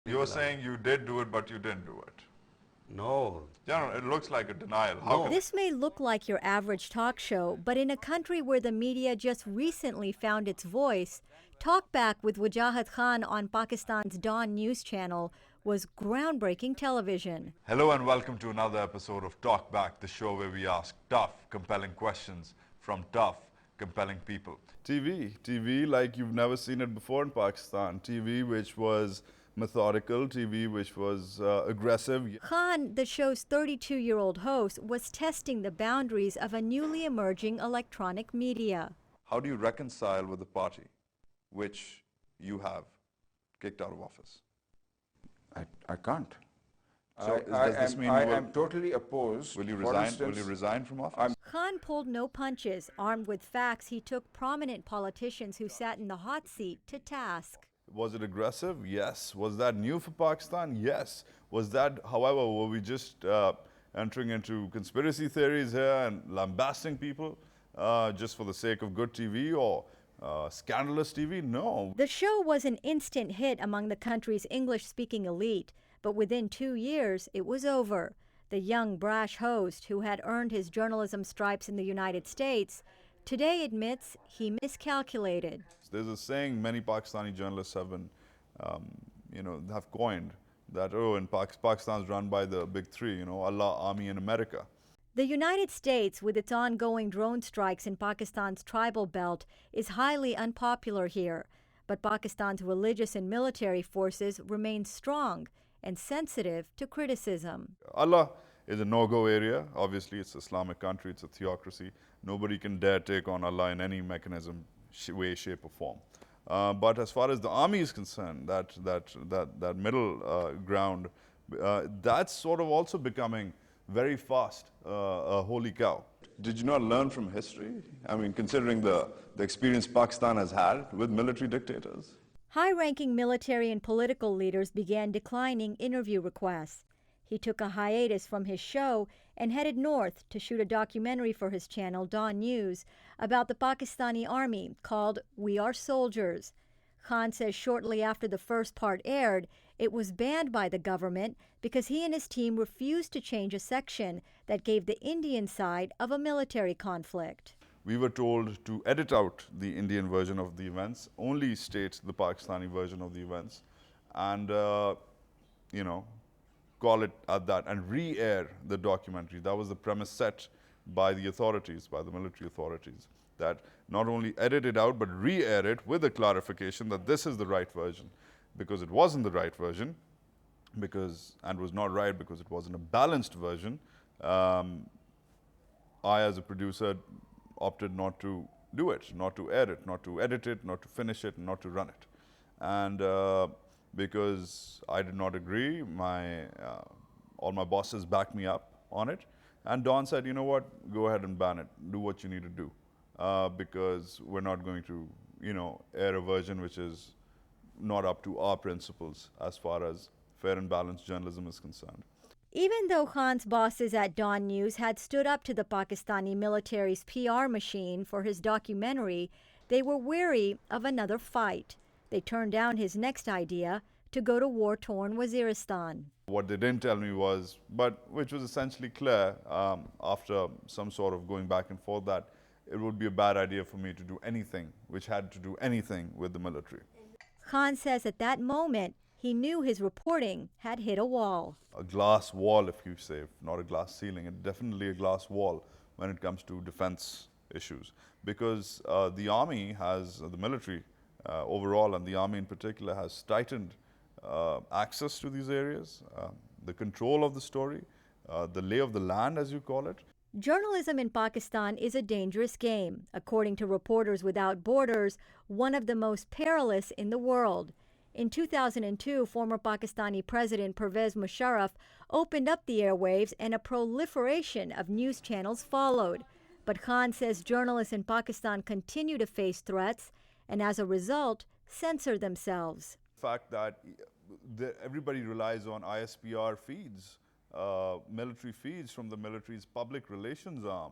You're saying you did do it, but you didn't do it. No, Yeah, no, it looks like a denial. How no. can This may look like your average talk show, but in a country where the media just recently found its voice, Talkback with Wajahat Khan on Pakistan's Dawn News channel was groundbreaking television. Hello and welcome to another episode of Talk Back, the show where we ask tough, compelling questions from tough, compelling people. TV like you've never seen it before in Pakistan. TV which was methodical, TV which was aggressive. Khan, the show's 32-year-old host, was testing the boundaries of a newly emerging electronic media. How do you reconcile with the party which you have kicked out of office? I can't. So does this mean I you will, am totally opposed. will you For resign? instance, Will you resign from office? Khan pulled no punches. Armed with facts, he took prominent politicians who sat in the hot seat to task. Was it aggressive? Yes. Was that new for Pakistan? Yes. Was that, however, were we just entering into conspiracy theories here and lambasting people just for the sake of good TV or scandalous TV? No. The show was an instant hit among the country's English-speaking elite, but within 2 years, it was over. The young, brash host, who had earned his journalism stripes in the United States, today admits he miscalculated. There's a saying many Pakistani journalists have been, have coined that, Pakistan's run by the big three, Allah, Army, and America. The United States, with its ongoing drone strikes in Pakistan's tribal belt, is highly unpopular here. But Pakistan's religious and military forces remain strong and sensitive to criticism. Allah is a no-go area. Obviously, it's an Islamic country, it's a theocracy. Nobody can dare take on Allah in any mechanism, way, shape, or form. But as far as the army is concerned, that middle ground, that's sort of also becoming very fast a holy cow. Did you not learn from history? I mean, considering the experience Pakistan has had with military dictators? High-ranking military and political leaders began declining interview requests. He took a hiatus from his show and headed north to shoot a documentary for his channel, Dawn News, about the Pakistani army called We Are Soldiers. Khan says shortly after the first part aired, it was banned by the government because he and his team refused to change a section that gave the Indian side of a military conflict. We were told to edit out the Indian version of the events, only state the Pakistani version of the events, and, call it at that, and re-air the documentary. That was the premise set by the authorities, by the military authorities, that not only edit it out, but re-air it with a clarification that this is the right version, because it wasn't the right version, and was not right because it wasn't a balanced version. I, as a producer, opted not to do it, not to air it, not to edit it, not to finish it, and not to run it. And because I did not agree, all my bosses backed me up on it. And Don said, you know what, go ahead and ban it. Do what you need to do. Because we're not going to, air a version which is not up to our principles as far as fair and balanced journalism is concerned. Even though Khan's bosses at Dawn News had stood up to the Pakistani military's PR machine for his documentary, they were wary of another fight. They turned down his next idea to go to war-torn Waziristan. What they didn't tell me was, but which was essentially clear after some sort of going back and forth, that it would be a bad idea for me to do anything which had to do anything with the military. Khan says at that moment, he knew his reporting had hit a wall. A glass wall, if you say, not a glass ceiling, and definitely a glass wall when it comes to defense issues. Because the army has, the military overall, and the army in particular, has tightened access to these areas, the control of the story, the lay of the land, as you call it. Journalism in Pakistan is a dangerous game. According to Reporters Without Borders, one of the most perilous in the world. In 2002, former Pakistani President Pervez Musharraf opened up the airwaves and a proliferation of news channels followed. But Khan says journalists in Pakistan continue to face threats and as a result, censor themselves. The fact that everybody relies on ISPR feeds, military feeds from the military's public relations arm,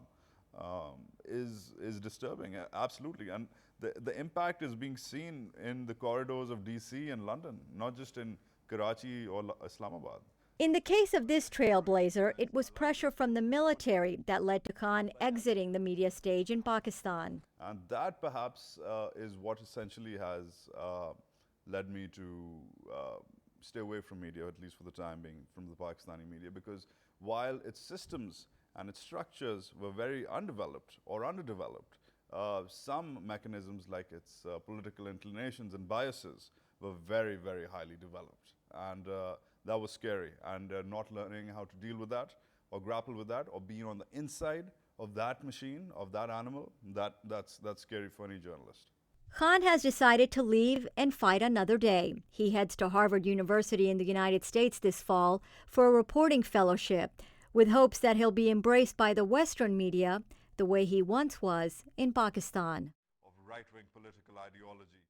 is disturbing, absolutely. And the impact is being seen in the corridors of DC and London, not just in Karachi or Islamabad. In the case of this trailblazer, it was pressure from the military that led to Khan exiting the media stage in Pakistan. And that perhaps is what essentially has led me to stay away from media, at least for the time being, from the Pakistani media, because while its systems and its structures were very undeveloped or underdeveloped, some mechanisms like its political inclinations and biases were very, very highly developed. And that was scary. And not learning how to deal with that or grapple with that or being on the inside of that machine, of that animal, that's scary for any journalist. Khan has decided to leave and fight another day. He heads to Harvard University in the United States this fall for a reporting fellowship, with hopes that he'll be embraced by the Western media the way he once was in Pakistan. Of right-wing political ideology.